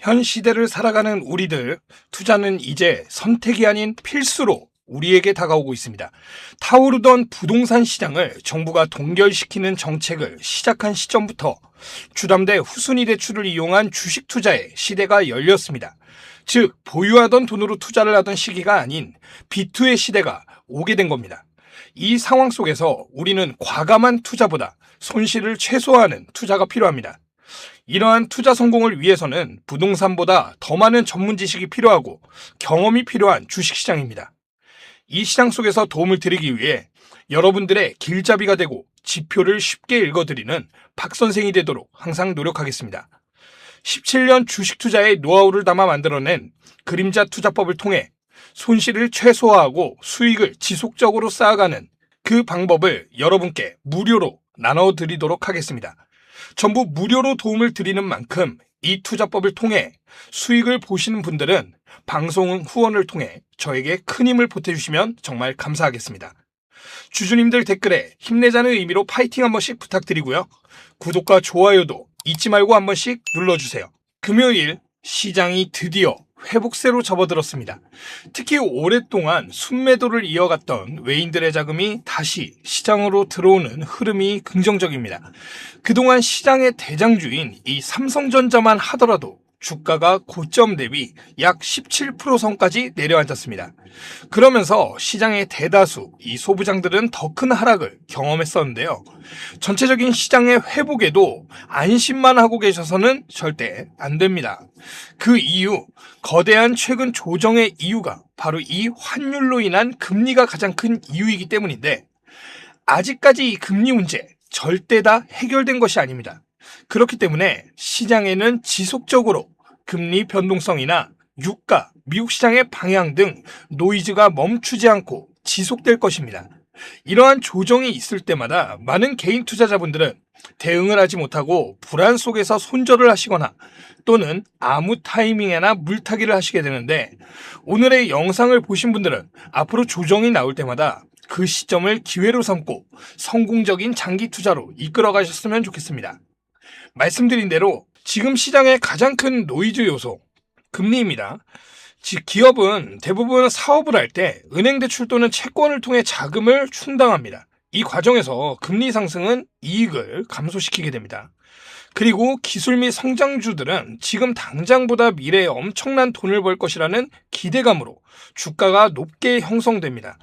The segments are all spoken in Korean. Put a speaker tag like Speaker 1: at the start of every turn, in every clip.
Speaker 1: 현 시대를 살아가는 우리들, 투자는 이제 선택이 아닌 필수로 우리에게 다가오고 있습니다. 타오르던 부동산 시장을 정부가 동결시키는 정책을 시작한 시점부터 주담대 후순위 대출을 이용한 주식 투자의 시대가 열렸습니다. 즉, 보유하던 돈으로 투자를 하던 시기가 아닌 비투의 시대가 오게 된 겁니다. 이 상황 속에서 우리는 과감한 투자보다 손실을 최소화하는 투자가 필요합니다. 이러한 투자 성공을 위해서는 부동산보다 더 많은 전문 지식이 필요하고 경험이 필요한 주식시장입니다. 이 시장 속에서 도움을 드리기 위해 여러분들의 길잡이가 되고 지표를 쉽게 읽어드리는 박 선생이 되도록 항상 노력하겠습니다. 17년 주식 투자의 노하우를 담아 만들어낸 그림자 투자법을 통해 손실을 최소화하고 수익을 지속적으로 쌓아가는 그 방법을 여러분께 무료로 나눠드리도록 하겠습니다. 전부 무료로 도움을 드리는 만큼 이 투자법을 통해 수익을 보시는 분들은 방송 후원을 통해 저에게 큰 힘을 보태주시면 정말 감사하겠습니다. 주주님들 댓글에 힘내자는 의미로 파이팅 한 번씩 부탁드리고요. 구독과 좋아요도 잊지 말고 한 번씩 눌러주세요. 금요일 시장이 드디어 회복세로 접어들었습니다. 특히 오랫동안 순매도를 이어갔던 외인들의 자금이 다시 시장으로 들어오는 흐름이 긍정적입니다. 그동안 시장의 대장주인 이 삼성전자만 하더라도 주가가 고점 대비 약 17% 선까지 내려앉았습니다. 그러면서 시장의 대다수 이 소부장들은 더 큰 하락을 경험했었는데요. 전체적인 시장의 회복에도 안심만 하고 계셔서는 절대 안 됩니다. 그 이유, 거대한 최근 조정의 이유가 바로 이 환율로 인한 금리가 가장 큰 이유이기 때문인데, 아직까지 이 금리 문제 절대 다 해결된 것이 아닙니다. 그렇기 때문에 시장에는 지속적으로 금리 변동성이나 유가, 미국 시장의 방향 등 노이즈가 멈추지 않고 지속될 것입니다. 이러한 조정이 있을 때마다 많은 개인 투자자분들은 대응을 하지 못하고 불안 속에서 손절을 하시거나 또는 아무 타이밍에나 물타기를 하시게 되는데, 오늘의 영상을 보신 분들은 앞으로 조정이 나올 때마다 그 시점을 기회로 삼고 성공적인 장기 투자로 이끌어 가셨으면 좋겠습니다. 말씀드린 대로 지금 시장의 가장 큰 노이즈 요소, 금리입니다. 즉, 기업은 대부분 사업을 할 때 은행 대출 또는 채권을 통해 자금을 충당합니다. 이 과정에서 금리 상승은 이익을 감소시키게 됩니다. 그리고 기술 및 성장주들은 지금 당장보다 미래에 엄청난 돈을 벌 것이라는 기대감으로 주가가 높게 형성됩니다.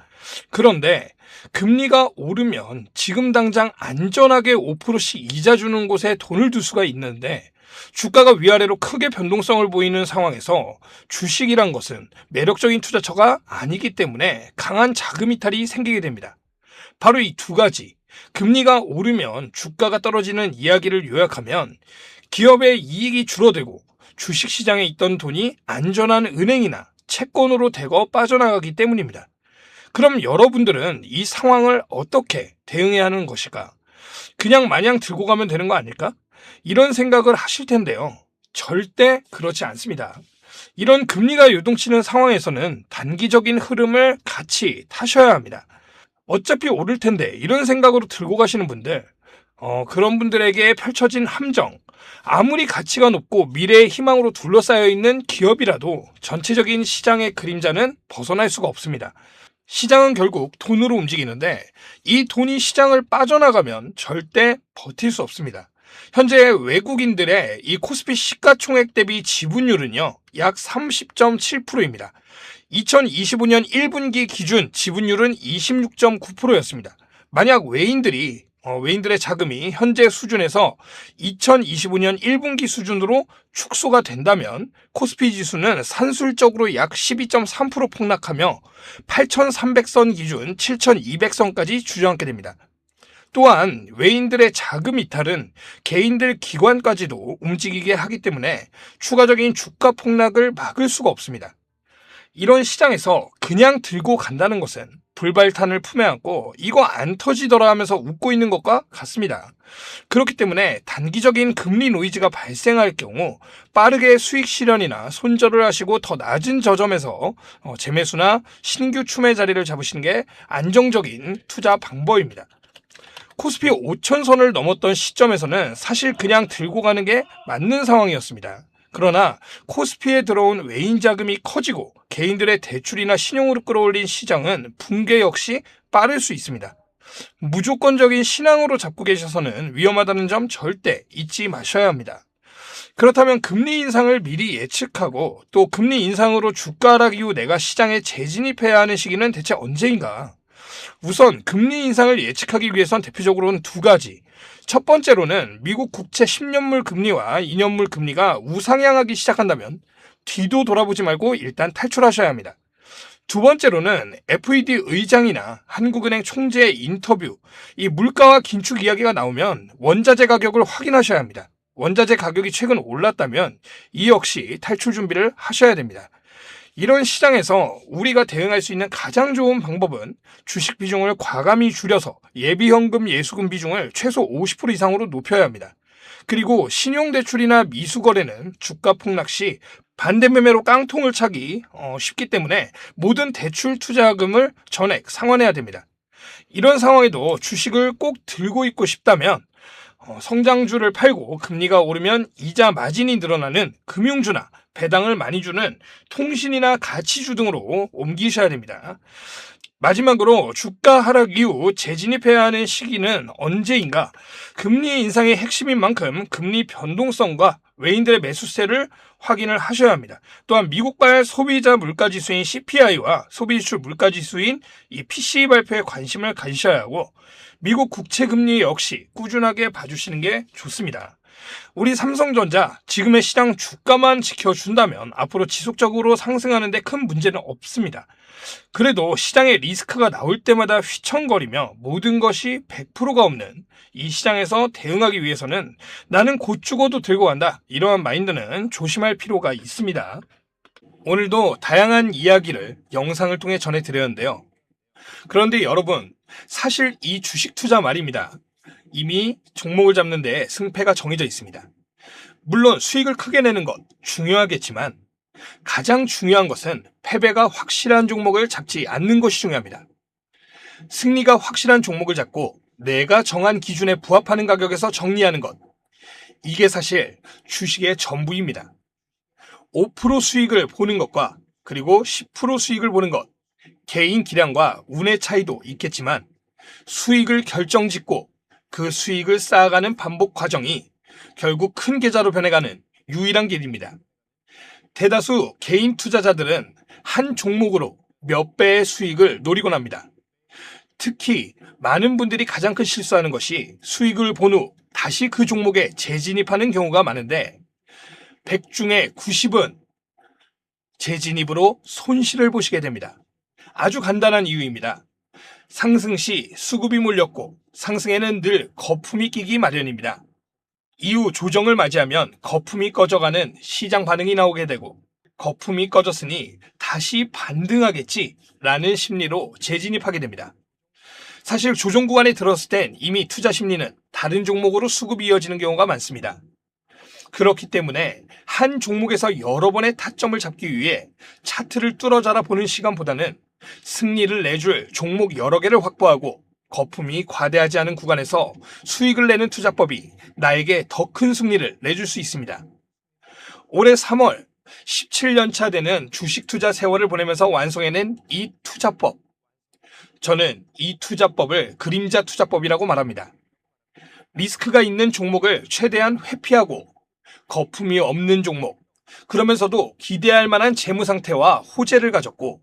Speaker 1: 그런데 금리가 오르면 지금 당장 안전하게 5%씩 이자 주는 곳에 돈을 둘 수가 있는데, 주가가 위아래로 크게 변동성을 보이는 상황에서 주식이란 것은 매력적인 투자처가 아니기 때문에 강한 자금 이탈이 생기게 됩니다. 바로 이 두 가지, 금리가 오르면 주가가 떨어지는 이야기를 요약하면 기업의 이익이 줄어들고 주식시장에 있던 돈이 안전한 은행이나 채권으로 대거 빠져나가기 때문입니다. 그럼 여러분들은 이 상황을 어떻게 대응해야 하는 것일까? 그냥 마냥 들고 가면 되는 거 아닐까? 이런 생각을 하실 텐데요. 절대 그렇지 않습니다. 이런 금리가 요동치는 상황에서는 단기적인 흐름을 같이 타셔야 합니다. 어차피 오를 텐데 이런 생각으로 들고 가시는 분들, 그런 분들에게 펼쳐진 함정, 아무리 가치가 높고 미래의 희망으로 둘러싸여 있는 기업이라도 전체적인 시장의 그림자는 벗어날 수가 없습니다. 시장은 결국 돈으로 움직이는데 이 돈이 시장을 빠져나가면 절대 버틸 수 없습니다. 현재 외국인들의 이 코스피 시가총액 대비 지분율은요, 약 30.7%입니다. 2025년 1분기 기준 지분율은 26.9%였습니다. 만약 외인들의 자금이 현재 수준에서 2025년 1분기 수준으로 축소가 된다면 코스피 지수는 산술적으로 약 12.3% 폭락하며 8,300선 기준 7,200선까지 주저앉게 됩니다. 또한 외인들의 자금 이탈은 개인들 기관까지도 움직이게 하기 때문에 추가적인 주가 폭락을 막을 수가 없습니다. 이런 시장에서 그냥 들고 간다는 것은 불발탄을 품에 안고 이거 안 터지더라 하면서 웃고 있는 것과 같습니다. 그렇기 때문에 단기적인 금리 노이즈가 발생할 경우 빠르게 수익 실현이나 손절을 하시고 더 낮은 저점에서 재매수나 신규 추매 자리를 잡으시는 게 안정적인 투자 방법입니다. 코스피 5,000선을 넘었던 시점에서는 사실 그냥 들고 가는 게 맞는 상황이었습니다. 그러나 코스피에 들어온 외인 자금이 커지고 개인들의 대출이나 신용으로 끌어올린 시장은 붕괴 역시 빠를 수 있습니다. 무조건적인 신앙으로 잡고 계셔서는 위험하다는 점 절대 잊지 마셔야 합니다. 그렇다면 금리 인상을 미리 예측하고 또 금리 인상으로 주가 하락 이후 내가 시장에 재진입해야 하는 시기는 대체 언제인가? 우선 금리 인상을 예측하기 위해선 대표적으로는 두 가지. 첫 번째로는 미국 국채 10년물 금리와 2년물 금리가 우상향하기 시작한다면 뒤도 돌아보지 말고 일단 탈출하셔야 합니다. 두 번째로는 FED 의장이나 한국은행 총재의 인터뷰, 이 물가와 긴축 이야기가 나오면 원자재 가격을 확인하셔야 합니다. 원자재 가격이 최근 올랐다면 이 역시 탈출 준비를 하셔야 됩니다. 이런 시장에서 우리가 대응할 수 있는 가장 좋은 방법은 주식 비중을 과감히 줄여서 예비현금 예수금 비중을 최소 50% 이상으로 높여야 합니다. 그리고 신용대출이나 미수거래는 주가 폭락 시 반대매매로 깡통을 차기 쉽기 때문에 모든 대출 투자금을 전액 상환해야 됩니다. 이런 상황에도 주식을 꼭 들고 있고 싶다면 성장주를 팔고 금리가 오르면 이자 마진이 늘어나는 금융주나 배당을 많이 주는 통신이나 가치주 등으로 옮기셔야 됩니다. 마지막으로 주가 하락 이후 재진입해야 하는 시기는 언제인가? 금리 인상의 핵심인 만큼 금리 변동성과 외인들의 매수세를 확인을 하셔야 합니다. 또한 미국발 소비자 물가지수인 CPI와 소비지출 물가지수인 이 PCE 발표에 관심을 가지셔야 하고 미국 국채금리 역시 꾸준하게 봐주시는 게 좋습니다. 우리 삼성전자 지금의 시장 주가만 지켜준다면 앞으로 지속적으로 상승하는 데 큰 문제는 없습니다. 그래도 시장에 리스크가 나올 때마다 휘청거리며 모든 것이 100%가 없는 이 시장에서 대응하기 위해서는 나는 곧 죽어도 들고 간다. 이러한 마인드는 조심할 필요가 있습니다. 오늘도 다양한 이야기를 영상을 통해 전해드렸는데요. 그런데 여러분, 사실 이 주식 투자 말입니다. 이미 종목을 잡는 데 승패가 정해져 있습니다. 물론 수익을 크게 내는 것 중요하겠지만 가장 중요한 것은 패배가 확실한 종목을 잡지 않는 것이 중요합니다. 승리가 확실한 종목을 잡고 내가 정한 기준에 부합하는 가격에서 정리하는 것. 이게 사실 주식의 전부입니다. 5% 수익을 보는 것과 그리고 10% 수익을 보는 것. 개인 기량과 운의 차이도 있겠지만 수익을 결정짓고 그 수익을 쌓아가는 반복 과정이 결국 큰 계좌로 변해가는 유일한 길입니다. 대다수 개인 투자자들은 한 종목으로 몇 배의 수익을 노리곤 합니다. 특히 많은 분들이 가장 큰 실수하는 것이 수익을 본 후 다시 그 종목에 재진입하는 경우가 많은데 100 중에 90은 재진입으로 손실을 보시게 됩니다. 아주 간단한 이유입니다. 상승 시 수급이 몰렸고 상승에는 늘 거품이 끼기 마련입니다. 이후 조정을 맞이하면 거품이 꺼져가는 시장 반응이 나오게 되고 거품이 꺼졌으니 다시 반등하겠지라는 심리로 재진입하게 됩니다. 사실 조정 구간에 들었을 땐 이미 투자 심리는 다른 종목으로 수급이 이어지는 경우가 많습니다. 그렇기 때문에 한 종목에서 여러 번의 타점을 잡기 위해 차트를 뚫어져라 보는 시간보다는 승리를 내줄 종목 여러 개를 확보하고 거품이 과대하지 않은 구간에서 수익을 내는 투자법이 나에게 더 큰 승리를 내줄 수 있습니다. 올해 3월 17년차 되는 주식 투자 세월을 보내면서 완성해낸 이 투자법. 저는 이 투자법을 그림자 투자법이라고 말합니다. 리스크가 있는 종목을 최대한 회피하고 거품이 없는 종목, 그러면서도 기대할 만한 재무 상태와 호재를 가졌고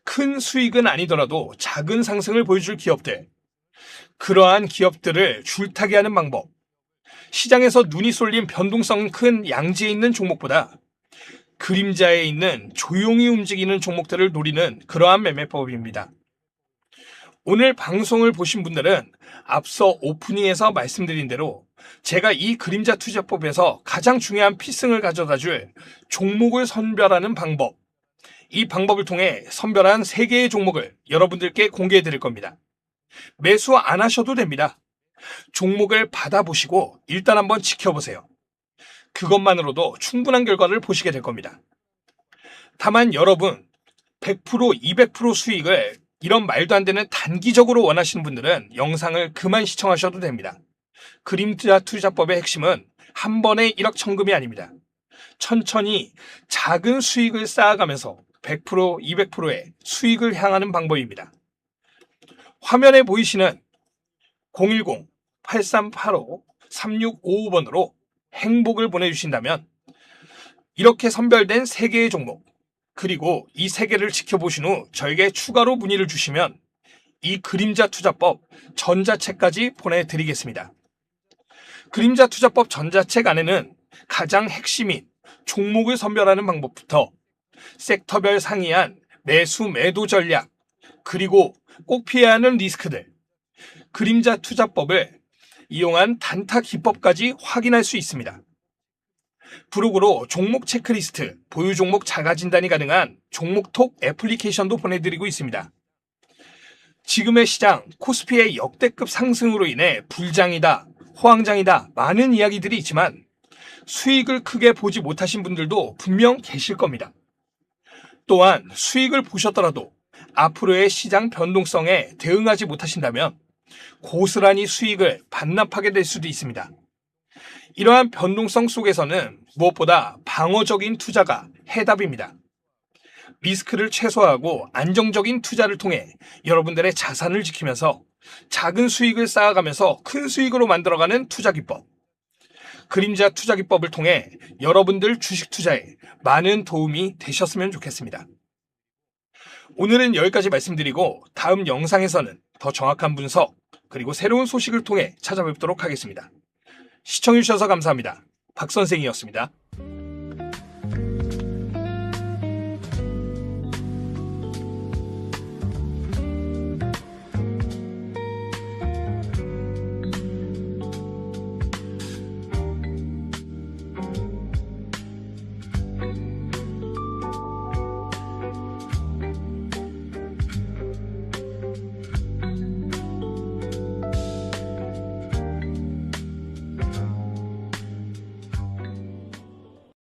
Speaker 1: 큰 수익은 아니더라도 작은 상승을 보여줄 기업들, 그러한 기업들을 줄타기 하는 방법, 시장에서 눈이 쏠린 변동성 큰 양지에 있는 종목보다 그림자에 있는 조용히 움직이는 종목들을 노리는 그러한 매매법입니다. 오늘 방송을 보신 분들은 앞서 오프닝에서 말씀드린 대로 제가 이 그림자 투자법에서 가장 중요한 필승을 가져다 줄 종목을 선별하는 방법, 이 방법을 통해 선별한 3개의 종목을 여러분들께 공개해 드릴 겁니다. 매수 안 하셔도 됩니다. 종목을 받아보시고 일단 한번 지켜보세요. 그것만으로도 충분한 결과를 보시게 될 겁니다. 다만 여러분 100%, 200% 수익을 이런 말도 안 되는 단기적으로 원하시는 분들은 영상을 그만 시청하셔도 됩니다. 그림자 투자법의 핵심은 한 번에 1억 천금이 아닙니다. 천천히 작은 수익을 쌓아가면서 100%, 200%의 수익을 향하는 방법입니다. 화면에 보이시는 010-8385-3655번으로 행복을 보내주신다면 이렇게 선별된 3개의 종목, 그리고 이 3개를 지켜보신 후 저에게 추가로 문의를 주시면 이 그림자 투자법 전자책까지 보내드리겠습니다. 그림자 투자법 전자책 안에는 가장 핵심인 종목을 선별하는 방법부터 섹터별 상이한 매수 매도 전략, 그리고 꼭 피해야 하는 리스크들, 그림자 투자법을 이용한 단타 기법까지 확인할 수 있습니다. 블로그로 종목 체크리스트, 보유 종목 자가 진단이 가능한 종목톡 애플리케이션도 보내드리고 있습니다. 지금의 시장 코스피의 역대급 상승으로 인해 불장이다, 호황장이다 많은 이야기들이 있지만 수익을 크게 보지 못하신 분들도 분명 계실 겁니다. 또한 수익을 보셨더라도 앞으로의 시장 변동성에 대응하지 못하신다면 고스란히 수익을 반납하게 될 수도 있습니다. 이러한 변동성 속에서는 무엇보다 방어적인 투자가 해답입니다. 리스크를 최소화하고 안정적인 투자를 통해 여러분들의 자산을 지키면서 작은 수익을 쌓아가면서 큰 수익으로 만들어가는 투자 기법. 그림자 투자 기법을 통해 여러분들 주식 투자에 많은 도움이 되셨으면 좋겠습니다. 오늘은 여기까지 말씀드리고 다음 영상에서는 더 정확한 분석, 그리고 새로운 소식을 통해 찾아뵙도록 하겠습니다. 시청해주셔서 감사합니다. 박 선생이었습니다.